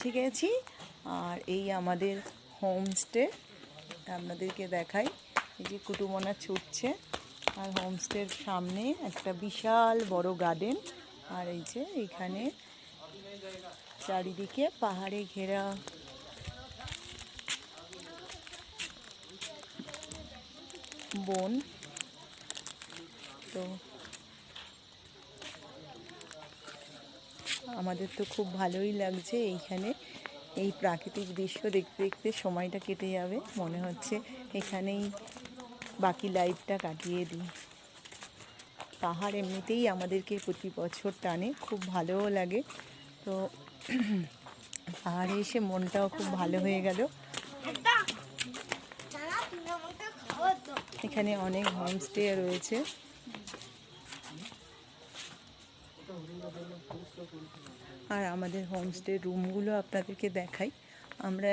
ঠিক আছে। আর এই আমাদের হোমস্টে আপনাদেরকে দেখাই। এই যে কুটুমনা ছুটছে, আর হোমস্টের সামনে একটা বিশাল বড় গার্ডেন। আর এই যে এখানে চারিদিকে পাহাড়ে ঘেরা বন। তো আমাদের তো খুব ভালোই লাগছে এইখানে। এই প্রাকৃতিক দৃশ্য দেখতে দেখতে সময়টা কেটে যাবে, মনে হচ্ছে এখানেই বাকি লাইফটা কাটিয়ে দিই। পাহাড় এমনিতেই আমাদেরকে প্রতি বছর টানে, খুব ভালোও লাগে। তো পাহাড়ে এসে মনটাও খুব ভালো হয়ে গেল। এখানে অনেক হোমস্টে রয়েছে। আর আমাদের হোমস্টে রুমগুলো আপনাদেরকে দেখাই। আমরা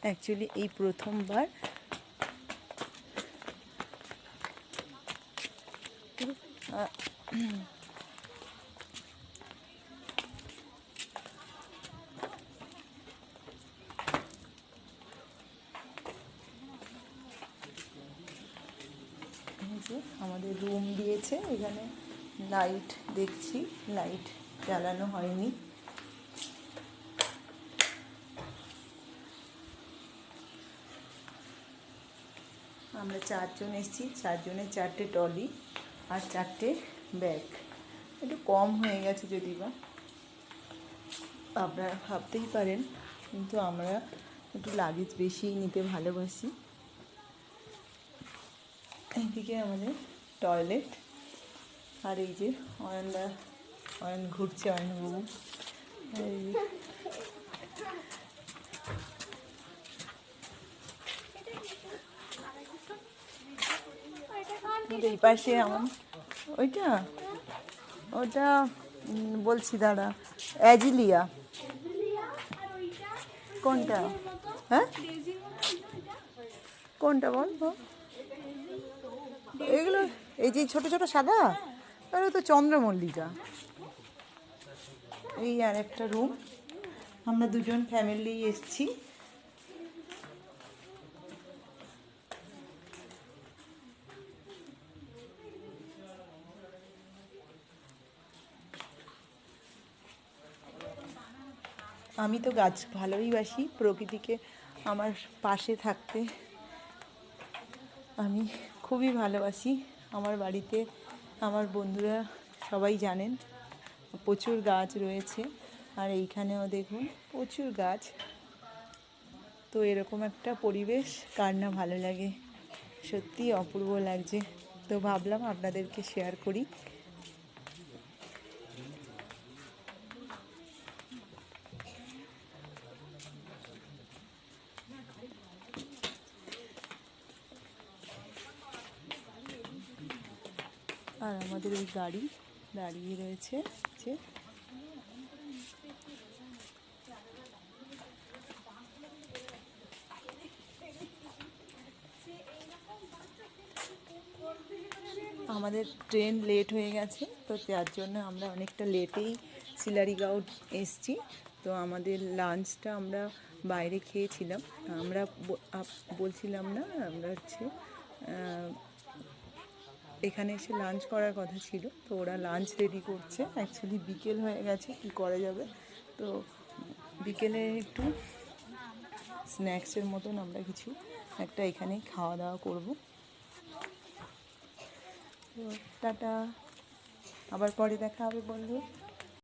অ্যাকচুয়ালি এই প্রথমবার আমাদের রুম দিয়েছে। এখানে লাইট দেখছি, লাইট জ্বালানো হয়নি। আমরা 4 জন এসেছি, 4 জনের 4টে ট্রলি আর 4টে ব্যাগ। একটু কম হয়ে গেছে যদি বা, আপনারা ভাবতেই পারেন, কিন্তু আমরা একটু লাগেজ বেশি নিতে ভালোবাসি। এইদিকে আমাদের টয়লেট। আর এই যে অয়ন ঘুরছে, অয়নবাবু। এই পাশে আমার ওইটা ওটা বলছি, দাঁড়া, অ্যাজিলিয়া। কোনটা? হ্যাঁ, কোনটা বল? এগুলো এই যে ছোট ছোট সাদা, ওগুলো তো চন্দ্রমল্লিকা। এই আর একটা রুম। আমরা 2 জন ফ্যামিলি এসছি। আমি তো গাছ ভালোই বাসি, প্রকৃতিকে আমার পাশে থাকতে আমি খুবই ভালোবাসি। আমার বাড়িতে আমার বন্ধুরা সবাই জানেন প্রচুর গাছ রয়েছে। আর এইখানেও দেখুন প্রচুর গাছ। তো এরকম একটা পরিবেশ কার না ভালো লাগে, সত্যি অপূর্ব লাগছে। তো ভাবলাম আপনাদেরকে শেয়ার করি। আর আমাদের ওই গাড়ি দাঁড়িয়ে রয়েছে যে, আমাদের ট্রেন লেট হয়ে গেছে, তো যার জন্য আমরা অনেকটা লেটেই সিলারিগাঁও এসছি। তো আমাদের লাঞ্চটা আমরা বাইরে খেয়েছিলাম। আমরা বলছিলাম না, আমরা হচ্ছে এখানে এসে লাঞ্চ করার কথা ছিল। তো ওরা লাঞ্চ রেডি করছে। অ্যাকচুয়ালি বিকেল হয়ে গেছে, কি করা যাবে। তো বিকেলে একটু স্ন্যাক্সের মতন আমরা কিছু একটা এখানেই খাওয়া দাওয়া করব। তো টাটা, আবার পরে দেখা হবে বন্ধু।